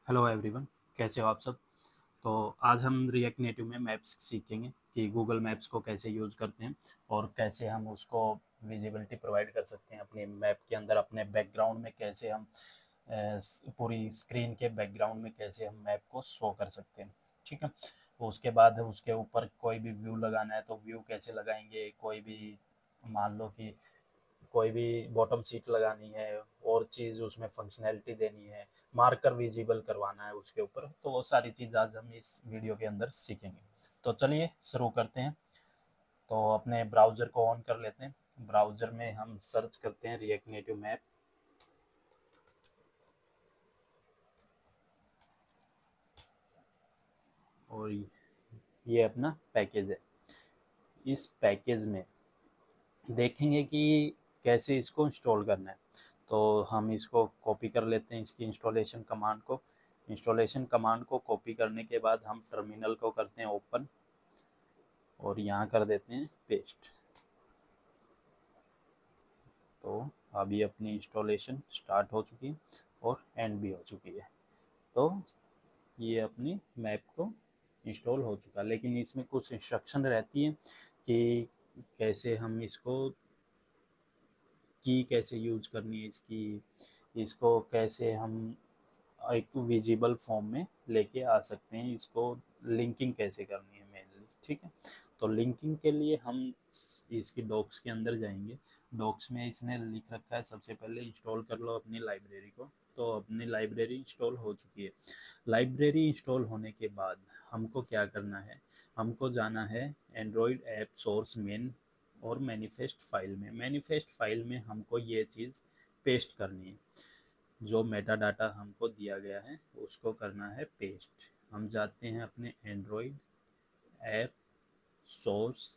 Hello everyone, कैसे हो आप सब। तो आज हम रिएक्ट नेटिव में मैप्स सीखेंगे कि गूगल मैप्स को कैसे यूज़ करते हैं और कैसे हम उसको विजिबिलिटी प्रोवाइड कर सकते हैं अपने मैप के अंदर। अपने बैकग्राउंड में कैसे हम पूरी स्क्रीन के बैकग्राउंड में कैसे हम मैप को शो कर सकते हैं। ठीक है। उसके बाद उसके ऊपर कोई भी व्यू लगाना है तो व्यू कैसे लगाएंगे। कोई भी मान लो कि कोई भी बॉटम सीट लगानी है और चीज़ उसमें फंक्शनैलिटी देनी है, मार्कर विजिबल करवाना है उसके ऊपर, तो वो सारी चीज़ आज हम इस वीडियो के अंदर सीखेंगे। तो चलिए शुरू करते हैं। तो अपने ब्राउज़र को ऑन कर लेते हैं। ब्राउज़र में हम सर्च करते हैं रिएक्ट नेटिव मैप और ये अपना पैकेज है। इस पैकेज में देखेंगे कि कैसे इसको इंस्टॉल करना है। तो हम इसको कॉपी कर लेते हैं, इसकी इंस्टॉलेशन कमांड को। इंस्टॉलेशन कमांड को कॉपी करने के बाद हम टर्मिनल को करते हैं ओपन और यहाँ कर देते हैं पेस्ट। तो अभी अपनी इंस्टॉलेशन स्टार्ट हो चुकी है और एंड भी हो चुकी है। तो ये अपनी मैप को इंस्टॉल हो चुका, लेकिन इसमें कुछ इंस्ट्रक्शन रहती है कि कैसे हम इसको की कैसे यूज करनी है इसकी, इसको कैसे हम एक विजिबल फॉर्म में लेके आ सकते हैं, इसको लिंकिंग कैसे करनी है मेनली। ठीक है। तो लिंकिंग के लिए हम इसकी डॉक्स के अंदर जाएंगे। डॉक्स में इसने लिख रखा है सबसे पहले इंस्टॉल कर लो अपनी लाइब्रेरी को। तो अपनी लाइब्रेरी इंस्टॉल हो चुकी है। लाइब्रेरी इंस्टॉल होने के बाद हमको क्या करना है, हमको जाना है एंड्रॉयड ऐप सोर्स मेन और मैनिफेस्ट फाइल में। मैनिफेस्ट फाइल में हमको ये चीज़ पेस्ट करनी है। जो मेटा डाटा हमको दिया गया है उसको करना है पेस्ट। हम जाते हैं अपने एंड्रॉयड ऐप सोर्स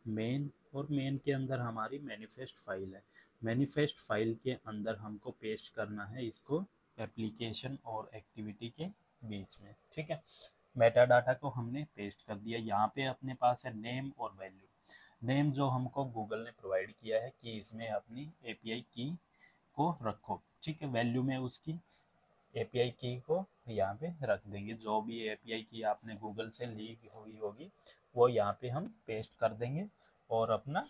मेन और मेन के अंदर हमारी मैनिफेस्ट फाइल है। मैनिफेस्ट फाइल के अंदर हमको पेस्ट करना है इसको एप्लीकेशन और एक्टिविटी के बीच में। ठीक है। मेटा डाटा को हमने पेस्ट कर दिया। यहाँ पे अपने पास है नेम और वैल्यू। नेम जो हमको गूगल ने प्रोवाइड किया है कि इसमें अपनी एपीआई की को रखो। ठीक है। वैल्यू में उसकी एपीआई की को यहाँ पे रख देंगे। जो भी एपीआई की आपने गूगल से ली हुई होगी वो यहाँ पे हम पेस्ट कर देंगे और अपना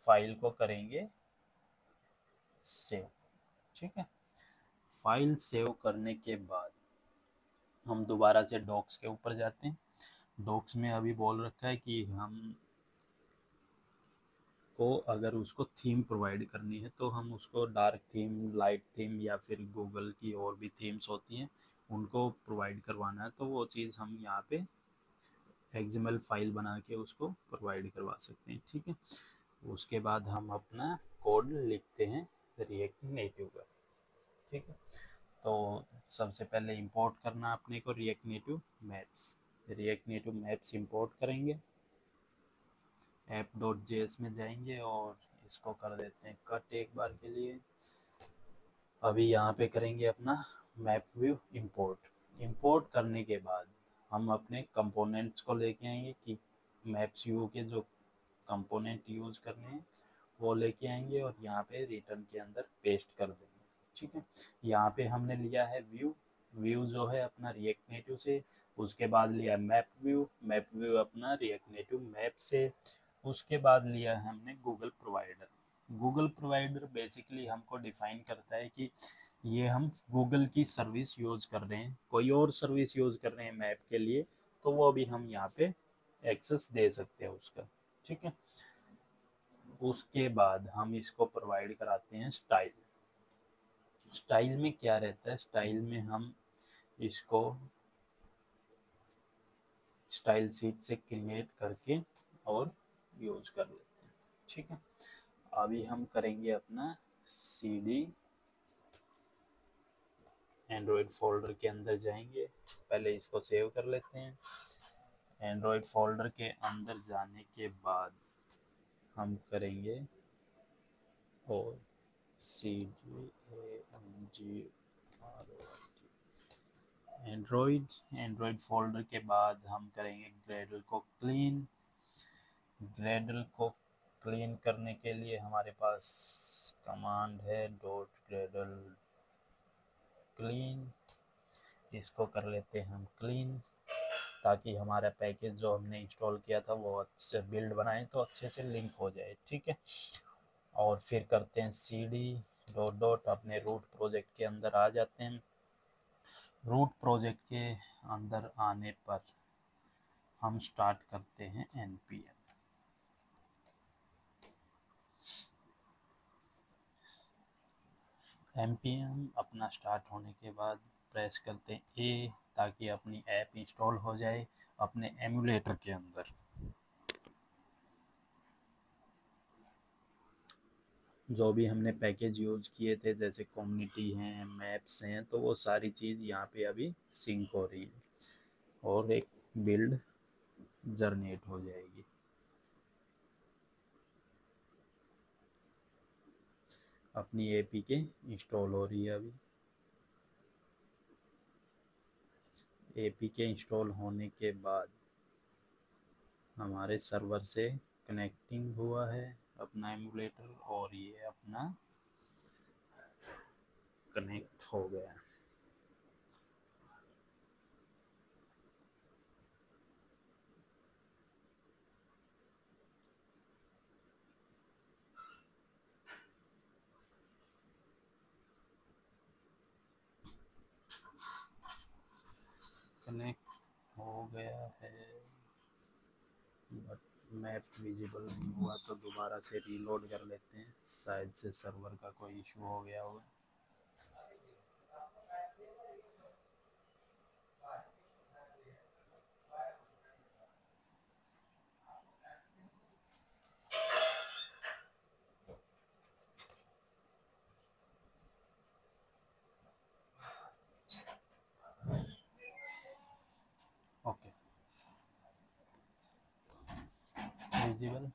फाइल को करेंगे सेव। ठीक है। फाइल सेव करने के बाद हम दोबारा से डॉक्स के ऊपर जाते हैं। डॉक्स में अभी बोल रखा है कि हम को अगर उसको थीम प्रोवाइड करनी है तो हम उसको डार्क थीम, लाइट थीम या फिर गूगल की और भी थीम्स होती हैं उनको प्रोवाइड करवाना है। तो वो चीज़ हम यहाँ पे एक्सएमएल फाइल बना के उसको प्रोवाइड करवा सकते हैं। ठीक है। उसके बाद हम अपना कोड लिखते हैं रिएक्ट नेटिव का। ठीक है। तो सबसे पहले इंपोर्ट करना अपने को react native maps. React native maps import करेंगे। app.js में जाएंगे और इसको कर देते हैं कट एक बार के लिए। अभी यहाँ पे करेंगे अपना मैप व्यू इंपोर्ट। इंपोर्ट करने के बाद हम अपने कंपोनेंट्स को लेके आएंगे कि मैप्स व्यू के जो कंपोनेंट यूज करने हैं वो लेके आएंगे और यहाँ पे रिटर्न के अंदर पेस्ट कर देंगे। ठीक है। यहाँ पे हमने लिया है व्यू। व्यू जो है अपना रिएक्ट नेटिव से। उसके बाद लिया मैप व्यू। मैप व्यू अपना रिएक्ट नेटिव मैप से। उसके बाद लिया है हमने Google provider. Google provider basically हमको डिफाइन करता है कि ये हम गूगल की सर्विस यूज कर रहे हैं, कोई और सर्विस यूज कर रहे हैं मैप के लिए तो वो भी हम यहाँ पे एक्सेस दे सकते हैं उसका। ठीक है। उसके बाद हम इसको प्रोवाइड कराते हैं स्टाइल। स्टाइल में क्या रहता है, स्टाइल में हम इसको स्टाइल शीट से क्रिएट करके और यूज कर लेते हैं। ठीक है। अभी हम करेंगे अपना सीडी एंड्रॉयड फोल्डर के अंदर जाएंगे। पहले इसको सेव कर लेते हैं। एंड्रॉयड फोल्डर के अंदर जाने के बाद हम करेंगे और C D A N G R Android. Android folder के बाद हम करेंगे ग्रेडल को क्लीन। ग्रेडल को क्लीन करने के लिए हमारे पास कमांड है डॉट ग्रेडल क्लीन। इसको कर लेते हैं हम क्लीन, ताकि हमारा पैकेज जो हमने इंस्टॉल किया था वो अच्छे बिल्ड बनाए तो अच्छे से लिंक हो जाए, ठीक है। और फिर करते हैं cd डॉट डॉट, अपने रूट प्रोजेक्ट के अंदर आ जाते हैं। रूट प्रोजेक्ट के अंदर आने पर हम स्टार्ट करते हैं npm। npm अपना स्टार्ट होने के बाद प्रेस करते हैं ए, ताकि अपनी ऐप इंस्टॉल हो जाए अपने एमुलेटर के अंदर। जो भी हमने पैकेज यूज़ किए थे जैसे कम्युनिटी हैं, मैप्स हैं, तो वो सारी चीज़ यहाँ पे अभी सिंक हो रही है और एक बिल्ड जनरेट हो जाएगी। अपनी एपीके इंस्टॉल हो रही है अभी। एपीके इंस्टॉल होने के बाद हमारे सर्वर से कनेक्टिंग हुआ है अपना एमुलेटर, और ये अपना कनेक्ट हो गया। कनेक्ट हो गया है, बट मैप विजिबल नहीं हुआ, तो दोबारा से रीलोड कर लेते हैं, शायद से सर्वर का कोई इशू हो गया होगा। Okay, visible.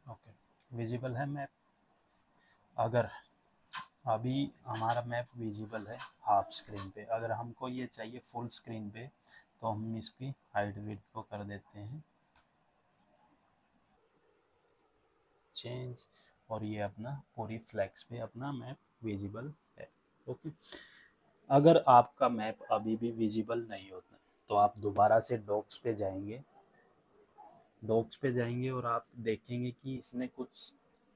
ओके, विजिबल है मैप। अगर अभी हमारा मैप विजिबल है हाफ स्क्रीन पे, अगर हमको ये चाहिए फुल स्क्रीन पे, तो हम इसकी हाइट विड्थ को कर देते हैं चेंज, और ये अपना पूरी फ्लैक्स पे अपना मैप विजिबल है। ओके, अगर आपका मैप अभी भी विजिबल नहीं होता तो आप दोबारा से डॉक्स पे जाएंगे। डॉक्स पे जाएंगे और आप देखेंगे कि इसने कुछ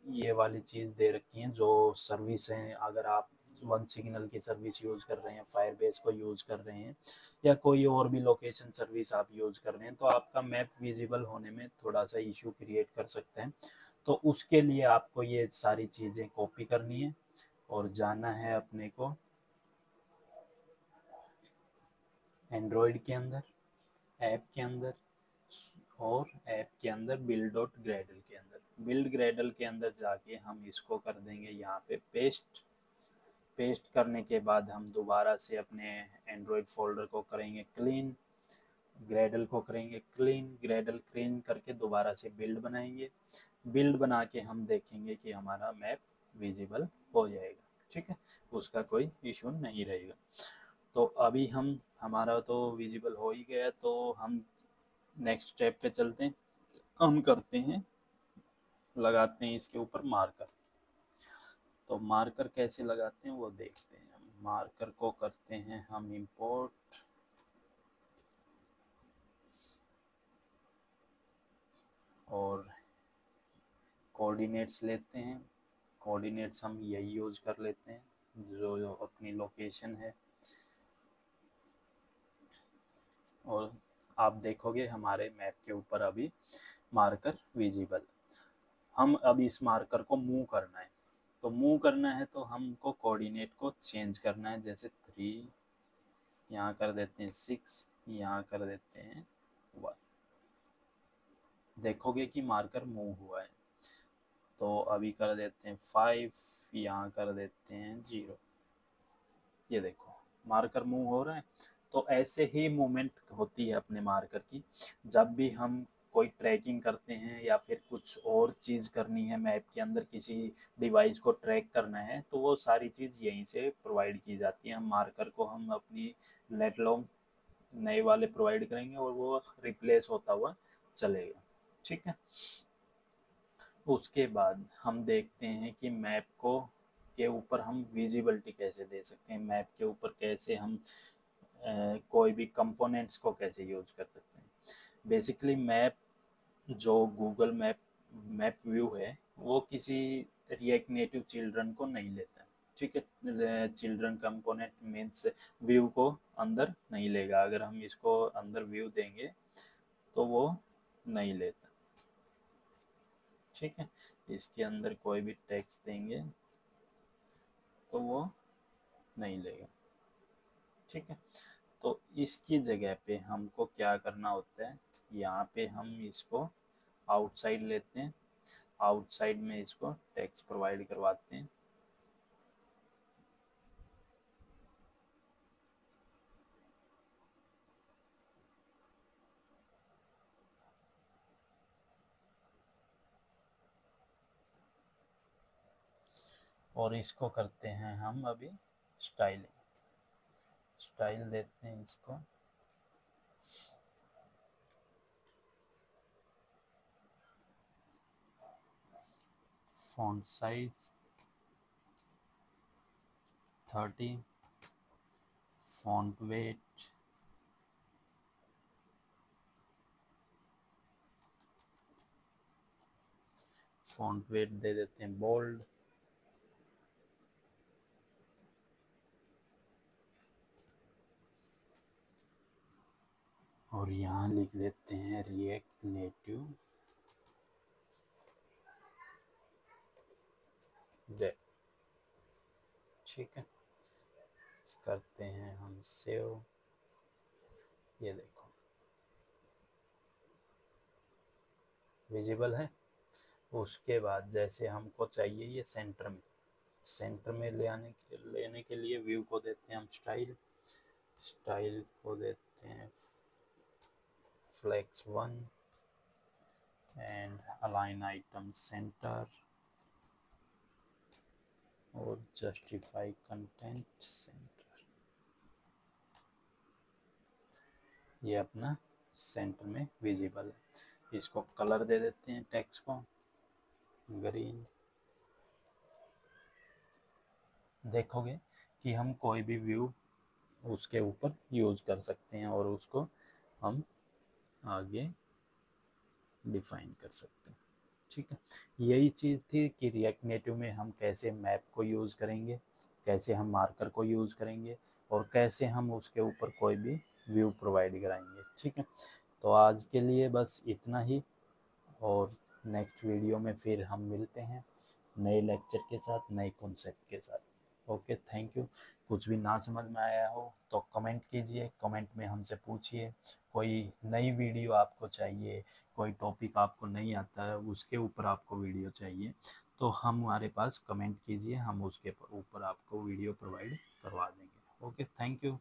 ये वाली चीज़ दे रखी है जो सर्विस हैं। अगर आप वन सिग्नल की सर्विस यूज़ कर रहे हैं, फायरबेस को यूज़ कर रहे हैं, या कोई और भी लोकेशन सर्विस आप यूज़ कर रहे हैं, तो आपका मैप विजिबल होने में थोड़ा सा इशू क्रिएट कर सकते हैं। तो उसके लिए आपको ये सारी चीज़ें कॉपी करनी है और जाना है अपने को एंड्रॉयड के अंदर, ऐप के अंदर, और ऐप के अंदर बिल्ड डॉट ग्रेडल के अंदर। बिल्ड ग्रेडल के अंदर जाके हम इसको कर देंगे यहाँ पे पेस्ट। पेस्ट करने के बाद हम दोबारा से अपने एंड्रॉयड फोल्डर को करेंगे क्लीन, ग्रेडल को करेंगे क्लीन, ग्रेडल क्लीन करके दोबारा से बिल्ड बनाएंगे। बिल्ड बना के हम देखेंगे कि हमारा मैप विजिबल हो जाएगा, ठीक है, उसका कोई इशू नहीं रहेगा। तो अभी हमारा तो विजिबल हो ही गया, तो हम नेक्स्ट स्टेप पे चलते हैं। हम करते हैं, लगाते हैं इसके ऊपर मार्कर। तो मार्कर कैसे लगाते हैं वो देखते हैं। मार्कर को करते हैं हम इंपोर्ट, और कोऑर्डिनेट्स लेते हैं। कोऑर्डिनेट्स हम यही यूज कर लेते हैं जो अपनी लोकेशन है। और आप देखोगे हमारे मैप के ऊपर अभी मार्कर विजिबल। हम अब इस मार्कर को मूव करना है, तो मूव करना है तो हमको कोऑर्डिनेट को चेंज करना है। जैसे 3 यहाँ कर देते हैं, 6 यहाँ कर देते हैं 1। देखोगे कि मार्कर मूव हुआ है। तो अभी कर देते हैं 5, यहाँ कर देते हैं 0। ये देखो मार्कर मूव हो रहा है। तो ऐसे ही मूवमेंट होती है अपने मार्कर की। जब भी हम कोई ट्रैकिंग करते हैं या फिर कुछ और चीज़ करनी है मैप के अंदर, किसी डिवाइस को ट्रैक करना है, तो वो सारी चीज़ यहीं से प्रोवाइड की जाती है। हम मार्कर को हम अपनी लेट लॉन्ग नए वाले प्रोवाइड करेंगे और वो रिप्लेस होता हुआ चलेगा। ठीक है, उसके बाद हम देखते हैं कि मैप को के ऊपर हम विजिबिलिटी कैसे दे सकते हैं, मैप के ऊपर कैसे हम कोई भी कंपोनेंट्स को कैसे यूज कर सकते हैं। बेसिकली मैप जो गूगल मैप मैप व्यू है वो किसी रिएक्ट नेटिव चिल्ड्रन को नहीं लेता है। ठीक है, चिल्ड्रन कंपोनेंट मीन्स व्यू को अंदर नहीं लेगा। अगर हम इसको अंदर व्यू देंगे तो वो नहीं लेता। ठीक है, इसके अंदर कोई भी टेक्स्ट देंगे तो वो नहीं लेगा। ठीक है, तो इसकी जगह पे हमको क्या करना होता है, यहाँ पे हम इसको आउटसाइड लेते हैं, आउटसाइड में इसको टेक्स्ट प्रोवाइड करवाते हैं। और इसको करते हैं हम अभी स्टाइलिंग, स्टाइल देते हैं इसको। फॉन्ट साइज 30, फॉन्ट वेट दे देते हैं बोल्ड, और यहाँ लिख देते हैं रिएक्ट नेटिव डेट। ठीक है, करते हैं हम सेव। ये देखो विजिबल है। उसके बाद जैसे हमको चाहिए ये सेंटर में लेने के लिए व्यू को देते हैं हम स्टाइल को देते हैं flex 1 and align item center और जस्टिफाई कंटेंट सेंटर। ये अपना सेंटर में विजिबल है। इसको कलर दे देते हैं टेक्स्ट को ग्रीन। देखोगे कि हम कोई भी व्यू उसके ऊपर यूज कर सकते हैं और उसको हम आगे डिफाइन कर सकते हैं। ठीक है, यही चीज़ थी कि रिएक्ट नेटिव में हम कैसे मैप को यूज़ करेंगे, कैसे हम मार्कर को यूज़ करेंगे और कैसे हम उसके ऊपर कोई भी व्यू प्रोवाइड कराएंगे। ठीक है, तो आज के लिए बस इतना ही, और नेक्स्ट वीडियो में फिर हम मिलते हैं नए लेक्चर के साथ, नए कॉन्सेप्ट के साथ। Okay, thank you. कुछ भी ना समझ में आया हो तो कमेंट कीजिए, कमेंट में हमसे पूछिए। कोई नई वीडियो आपको चाहिए, कोई टॉपिक आपको नहीं आता है, उसके ऊपर आपको वीडियो चाहिए, तो हमारे पास कमेंट कीजिए, हम उसके ऊपर आपको वीडियो प्रोवाइड करवा देंगे। Okay, thank you.